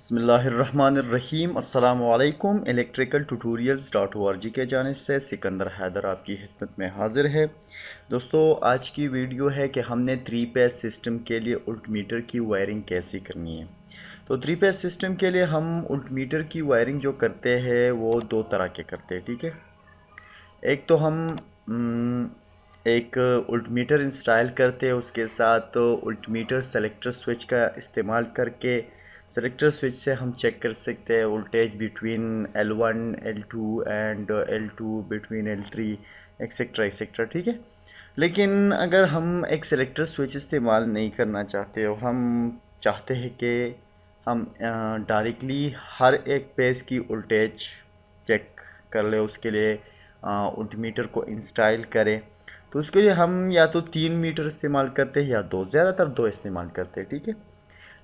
बिस्मिल्लाहिर्रहमानिर्रहीम अस्सलामुअलैकुम। इलेक्ट्रिकल ट्यूटोरियल्स.org के जानिब से सिकंदर हैदर आपकी खिदमत में हाजिर है। दोस्तों, आज की वीडियो है कि हमने 3 फेज सिस्टम के लिए उल्टमीटर की वायरिंग कैसे करनी है। तो 3 फेज सिस्टम के लिए हम उल्टमीटर की वायरिंग जो करते हैं वो दो तरह के करते हैं, ठीक है। एक तो हम एक उल्टमीटर इंस्टॉल करते हैं, उसके साथ उल्टमीटर सेलेक्टर स्विच का इस्तेमाल करके सेलेक्टर स्विच से हम चेक कर सकते हैं voltage between L1 L2 and L2 between L3 etcetera etcetera, ठीक है। लेकिन अगर हम एक सेलेक्टर स्विच इस्तेमाल नहीं करना चाहते और हम चाहते हैं कि हम डायरेक्टली हर एक पेज की वोल्टेज चेक कर ले, उसके लिए उल्टमीटर को इंस्टॉल करें, तो उसके लिए हम या तो 3 मीटर इस्तेमाल करते हैं या दो, ज़्यादातर दो इस्तेमाल करते हैं, ठीक है।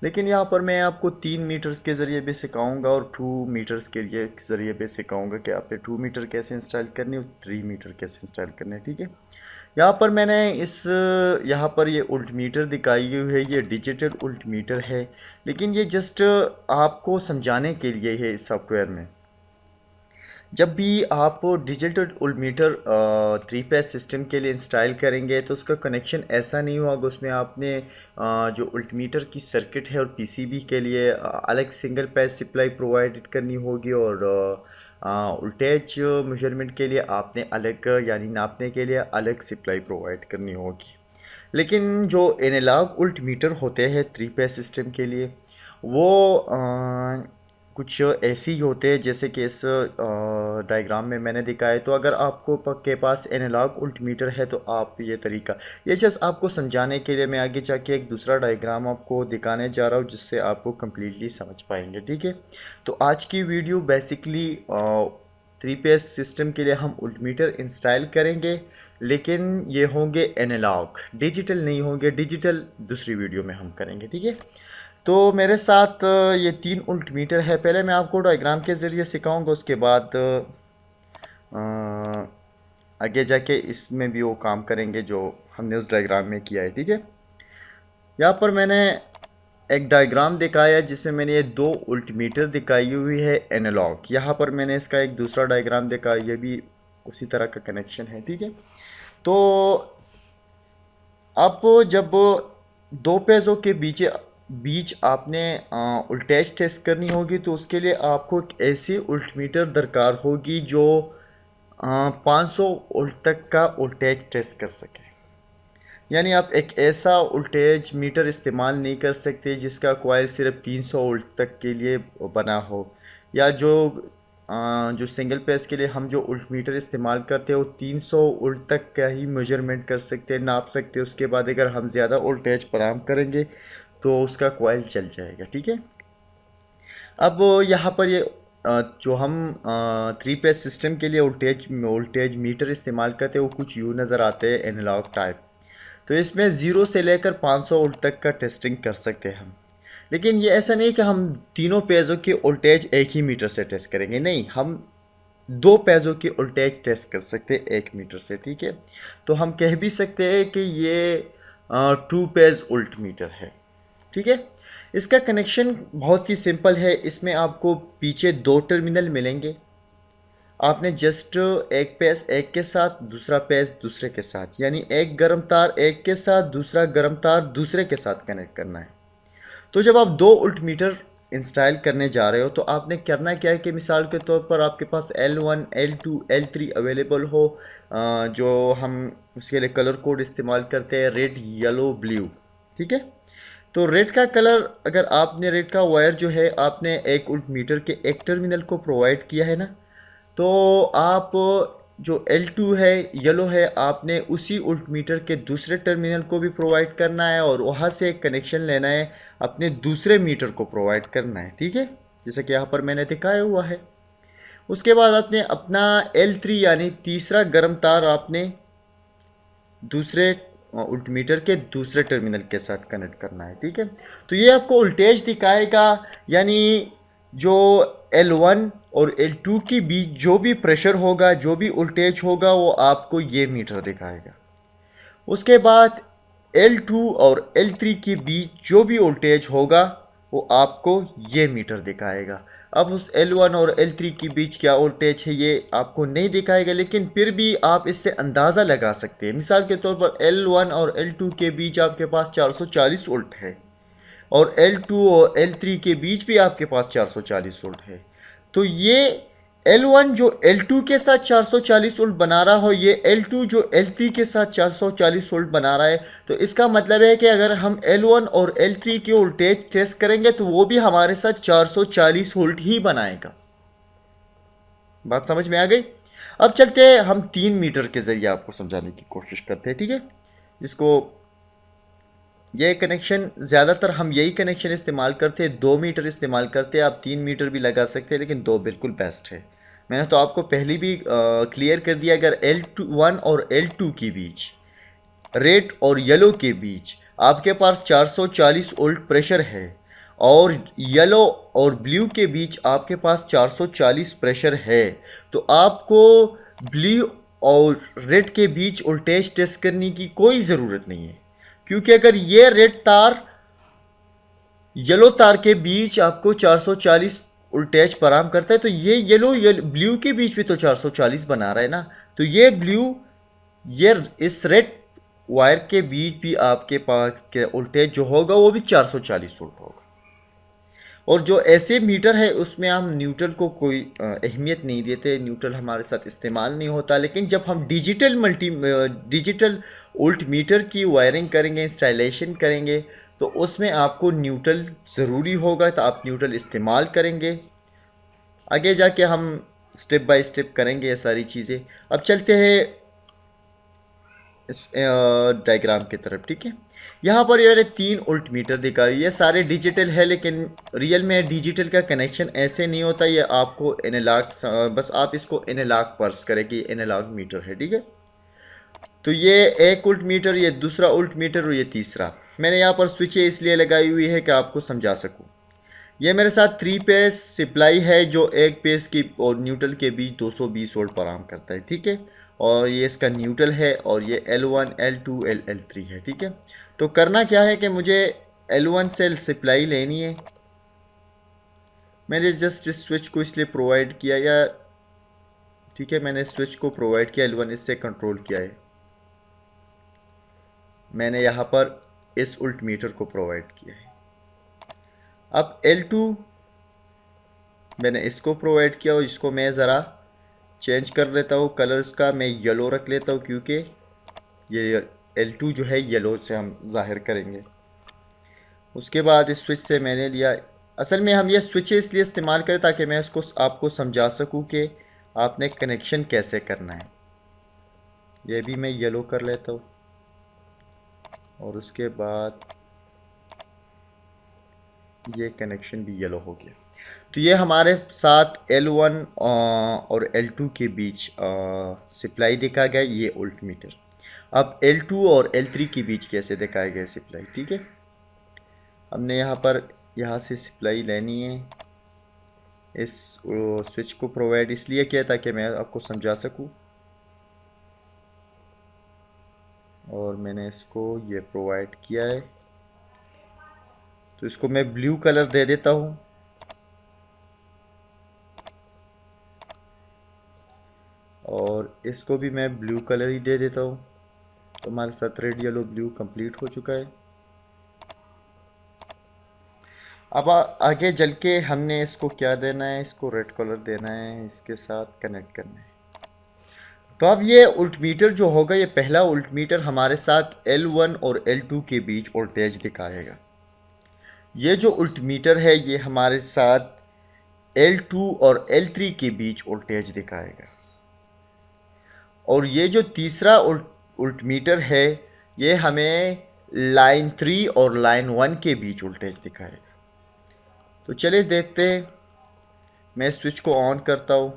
लेकिन यहाँ पर मैं आपको 3 मीटर्स के ज़रिए भी सिखाऊंगा और 2 मीटर्स के ज़रिए भी सिखाऊंगा कि आपने 2 मीटर कैसे इंस्टॉल करनी है और 3 मीटर कैसे इंस्टॉल करना है, ठीक है। यहाँ पर मैंने यहाँ पर ये उल्टमीटर दिखाई हुई है, ये डिजिटल उल्टमीटर है, लेकिन ये जस्ट आपको समझाने के लिए है। इस सॉफ्टवेयर में जब भी आप डिजिटल उल्टमीटर 3 फेज सिस्टम के लिए इंस्टॉल करेंगे तो उसका कनेक्शन ऐसा नहीं होगा। उसमें आपने जो उल्टमीटर की सर्किट है और पीसीबी के लिए अलग सिंगल पेज सप्लाई प्रोवाइड करनी होगी और वोल्टेज मेजरमेंट के लिए आपने अलग, यानी नापने के लिए अलग सप्लाई प्रोवाइड करनी होगी। लेकिन जो एनालॉग उल्टमीटर होते हैं 3 फेज सिस्टम के लिए वो कुछ ऐसे ही होते हैं जैसे कि इस डायग्राम में मैंने दिखाया है। तो अगर आपको के पास एनालॉग उल्टमीटर है तो आप ये जस्ट आपको समझाने के लिए मैं आगे जाके एक दूसरा डायग्राम आपको दिखाने जा रहा हूँ जिससे आपको कम्प्लीटली समझ पाएंगे, ठीक है। तो आज की वीडियो बेसिकली 3 फेज सिस्टम के लिए हम उल्टमीटर इंस्टॉल करेंगे, लेकिन ये होंगे एनालॉग, डिजिटल नहीं होंगे। डिजिटल दूसरी वीडियो में हम करेंगे, ठीक है। तो मेरे साथ ये 3 उल्टमीटर है। पहले मैं आपको डायग्राम के ज़रिए सिखाऊंगा, उसके बाद आगे जाके इसमें भी वो काम करेंगे जो हमने उस डायग्राम में किया है, ठीक है। यहाँ पर मैंने एक डायग्राम दिखाया है जिसमें मैंने ये 2 उल्टमीटर दिखाई हुई है एनालॉग। यहाँ पर मैंने इसका एक दूसरा डायग्राम दिखाया, ये भी उसी तरह का कनेक्शन है, ठीक है। तो अब जब दो पेजों के बीच आपने वोल्टेज टेस्ट करनी होगी तो उसके लिए आपको एक ऐसी उल्टमीटर दरकार होगी जो 500 वोल्ट तक का वोल्टेज टेस्ट कर सके। यानी आप एक ऐसा वोल्टेज मीटर इस्तेमाल नहीं कर सकते जिसका कॉइल सिर्फ 300 वोल्ट तक के लिए बना हो, या जो सिंगल पेज के लिए हम जो वोल्टमीटर इस्तेमाल करते हैं वो 300 वोल्ट तक का ही मेजरमेंट कर सकते हैं, नाप सकते हैं। उसके बाद अगर हम ज़्यादा वोल्टेज फराहम करेंगे तो उसका कॉइल चल जाएगा, ठीक है। अब यहाँ पर ये जो हम 3 फेज सिस्टम के लिए वोल्टेज मीटर इस्तेमाल करते हैं वो कुछ यूँ नज़र आते हैं, एनालॉग टाइप। तो इसमें 0 से लेकर 500 वोल्ट तक का टेस्टिंग कर सकते हैं हम। लेकिन ये ऐसा नहीं कि हम तीनों पेजों की वोल्टेज एक ही मीटर से टेस्ट करेंगे, नहीं, हम 2 पेजों की वोल्टेज टेस्ट कर सकते हैं 1 मीटर से, ठीक है। तो हम कह भी सकते हैं कि ये 2 पेज वोल्टमीटर है, ठीक है। इसका कनेक्शन बहुत ही सिंपल है। इसमें आपको पीछे 2 टर्मिनल मिलेंगे। आपने जस्ट एक पेज एक के साथ, दूसरा पेज दूसरे के साथ, यानी एक गर्म तार एक के साथ, दूसरा गर्म तार दूसरे के साथ कनेक्ट करना है। तो जब आप 2 वोल्टमीटर इंस्टॉल करने जा रहे हो तो आपने करना क्या है कि मिसाल के तौर पर आपके पास L1 L2 L3 अवेलेबल हो, जो हम उसके लिए कलर कोड इस्तेमाल करते हैं रेड येलो ब्लू, ठीक है। तो रेड का कलर, अगर आपने रेड का वायर जो है आपने एक वोल्टमीटर के एक टर्मिनल को प्रोवाइड किया है ना, तो आप जो L2 है येलो है आपने उसी वोल्टमीटर के दूसरे टर्मिनल को भी प्रोवाइड करना है और वहाँ से एक कनेक्शन लेना है, अपने दूसरे मीटर को प्रोवाइड करना है, ठीक है, जैसे कि यहाँ पर मैंने दिखाया हुआ है। उसके बाद आपने अपना L3 यानी तीसरा गर्म तार आपने दूसरे वोल्टमीटर के दूसरे टर्मिनल के साथ कनेक्ट करना है, ठीक है। तो ये आपको वोल्टेज दिखाएगा, यानी जो L1 और L2 के बीच जो भी प्रेशर होगा, जो भी वोल्टेज होगा, वो आपको ये मीटर दिखाएगा। उसके बाद L2 और L3 के बीच जो भी वोल्टेज होगा वो आपको ये मीटर दिखाएगा। अब उस L1 और L3 के बीच क्या वोल्टेज है ये आपको नहीं दिखाएगा, लेकिन फिर भी आप इससे अंदाज़ा लगा सकते हैं। मिसाल के तौर पर L1 और L2 के बीच आपके पास 440 वोल्ट है, और L2 और L3 के बीच भी आपके पास 440 वोल्ट है। तो ये L1 जो L2 के साथ 440 वोल्ट बना रहा हो, ये L2 जो L3 के साथ 440 वोल्ट बना रहा है, तो इसका मतलब है कि अगर हम L1 और L3 की वोल्टेज टेस्ट करेंगे तो वो भी हमारे साथ 440 वोल्ट ही बनाएगा। बात समझ में आ गई? अब चलते हैं हम 3 मीटर के ज़रिए आपको समझाने की कोशिश करते हैं, ठीक है? जिसको ये कनेक्शन ज़्यादातर हम यही कनेक्शन इस्तेमाल करते हैं, 2 मीटर इस्तेमाल करते हैं। आप 3 मीटर भी लगा सकते हैं, लेकिन 2 बिल्कुल बेस्ट है। मैंने तो आपको पहले भी क्लियर कर दिया, अगर L1 और L2 के बीच, रेड और येलो के बीच आपके पास 440 वोल्ट प्रेशर है, और येलो और ब्लू के बीच आपके पास 440 प्रेशर है, तो आपको ब्लू और रेड के बीच वोल्टेज टेस्ट करने की कोई ज़रूरत नहीं है, क्योंकि अगर ये रेड तार येलो तार के बीच आपको 440 वोल्टेज फराहम करता है, तो ये येलो ब्लू के बीच भी तो 440 बना रहा है ना। तो ये ब्लू, ये इस रेड वायर के बीच भी आपके पास के वोल्टेज जो होगा वो भी 440 वोल्ट होगा। और जो ऐसे मीटर है उसमें हम न्यूट्रल को कोई अहमियत नहीं देते, न्यूट्रल हमारे साथ इस्तेमाल नहीं होता। लेकिन जब हम डिजिटल वोल्ट मीटर की वायरिंग करेंगे, इंस्टॉलेशन करेंगे, तो उसमें आपको न्यूट्रल ज़रूरी होगा, तो आप न्यूट्रल इस्तेमाल करेंगे। आगे जाके हम स्टेप बाय स्टेप करेंगे ये सारी चीज़ें। अब चलते हैं इस डायग्राम की तरफ, ठीक है? यहाँ पर ये 3 वोल्ट मीटर दिखाई, ये सारे डिजिटल है, लेकिन रियल में डिजिटल का कनेक्शन ऐसे नहीं होता। ये आपको एनालॉग, बस आप इसको एनालॉग पर्स करें कि एनालॉग मीटर है, ठीक है? तो ये 1 वोल्ट मीटर, ये दूसरा वोल्ट मीटर, और ये तीसरा। मैंने यहाँ पर स्विचें इसलिए लगाई हुई है कि आपको समझा सकूँ। ये मेरे साथ 3 पेज सप्लाई है, जो एक पेज की और न्यूट्रल के बीच 220 वोल्ट फराहम करता है, ठीक है? और ये इसका न्यूट्रल है, और ये L1, L2, L3 है, ठीक है? तो करना क्या है कि मुझे L1 से सप्लाई लेनी है। मैंने जस्ट इस स्विच को इसलिए प्रोवाइड किया, या ठीक है, मैंने स्विच को प्रोवाइड किया, L1 इससे कंट्रोल किया है। मैंने यहाँ पर इस वोल्ट मीटर को प्रोवाइड किया है। अब L2 मैंने इसको प्रोवाइड किया, और इसको मैं ज़रा चेंज कर लेता हूँ कलर इसका, मैं येलो रख लेता हूँ, क्योंकि ये L2 जो है येलो से हम ज़ाहिर करेंगे। उसके बाद इस स्विच से मैंने लिया, असल में हम ये स्विच इसलिए इस्तेमाल करें ताकि मैं इसको आपको समझा सकूँ कि आपने कनेक्शन कैसे करना है। ये भी मैं येलो कर लेता हूँ, और उसके बाद ये कनेक्शन भी येलो हो गया। तो ये हमारे साथ L1 और L2 के बीच सप्लाई दिखा गया, ये वोल्ट मीटर। अब L2 और L3 के बीच कैसे दिखाया गया सप्लाई, ठीक है? हमने यहाँ से सप्लाई लेनी है। इस स्विच को प्रोवाइड इसलिए किया ताकि मैं आपको समझा सकूँ, और मैंने इसको ये प्रोवाइड किया है। तो इसको मैं ब्लू कलर दे देता हूँ, और इसको भी मैं ब्लू कलर ही दे देता हूँ। तो हमारे साथ रेड येलो ब्लू कंप्लीट हो चुका है। अब आगे चल के हमने इसको क्या देना है, इसको रेड कलर देना है, इसके साथ कनेक्ट करना है। तो अब ये वोल्ट मीटर जो होगा, ये पहला वोल्ट मीटर हमारे साथ L1 और L2 के बीच वोल्टेज दिखाएगा। ये जो वोल्ट मीटर है ये हमारे साथ L2 और L3 के बीच वोल्टेज दिखाएगा। और ये जो तीसरा वोल्ट मीटर है, ये हमें लाइन 3 और लाइन 1 के बीच वोल्टेज दिखाएगा। तो चलिए देखते हैं। मैं स्विच को ऑन करता हूँ,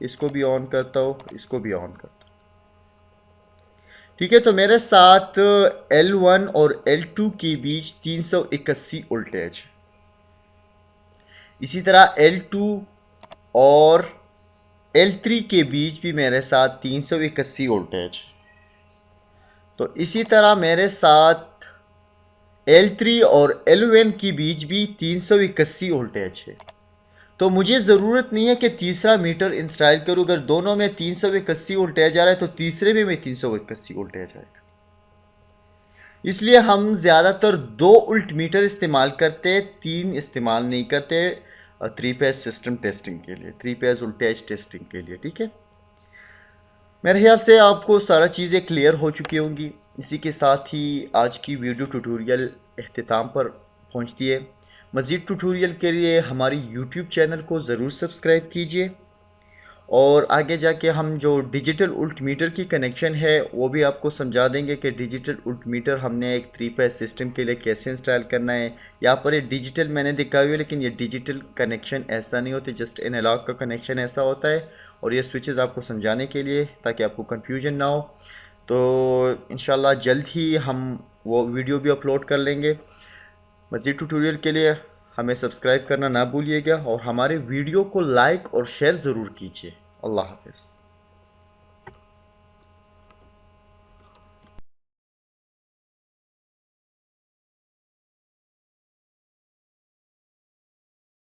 इसको भी ऑन करता हूँ, इसको भी ऑन करता हूँ, ठीक है? तो मेरे साथ L1 और L2 के बीच 381 वोल्टेज। इसी तरह L2 और L3 के बीच भी मेरे साथ 381 वोल्टेज। तो इसी तरह मेरे साथ L3 और L1 के बीच भी 381 वोल्टेज है। तो मुझे ज़रूरत नहीं है कि तीसरा मीटर इंस्टॉल करूँ। अगर दोनों में 381 वोल्टेज आ रहा है तो तीसरे में भी 381 वोल्टेज आएगा। इसलिए हम ज़्यादातर 2 उल्ट मीटर इस्तेमाल करते, 3 इस्तेमाल नहीं करते 3 फेज सिस्टम टेस्टिंग के लिए, 3 फेज वोल्टेज टेस्टिंग के लिए। ठीक है, मेरे ख्याल से आपको सारा चीज़ें क्लियर हो चुकी होंगी। इसी के साथ ही आज की वीडियो ट्यूटोरियल इख्तिताम पर पहुंचती है। मज़ीद ट्यूटोरियल के लिए हमारी यूट्यूब चैनल को ज़रूर सब्सक्राइब कीजिए और आगे जाके हम जो डिजिटल उल्ट मीटर की कनेक्शन है वो भी आपको समझा देंगे कि डिजिटल उल्ट मीटर हमने एक 3 फेज सिस्टम के लिए कैसे इंस्टॉल करना है। यहाँ पर ये डिजिटल मैंने दिखाई हुई है, लेकिन ये डिजिटल कनेक्शन ऐसा नहीं होता, जस्ट एनालॉग का कनेक्शन ऐसा होता है। और ये स्विचेस आपको समझाने के लिए, ताकि आपको कन्फ्यूजन ना हो। तो इंशाल्लाह जल्द ही हम वो वीडियो भी अपलोड कर लेंगे। मज़ीद ट्यूटोरियल के लिए हमें सब्सक्राइब करना ना भूलिएगा और हमारे वीडियो को लाइक और शेयर ज़रूर कीजिए। अल्लाह हाफ़िज़।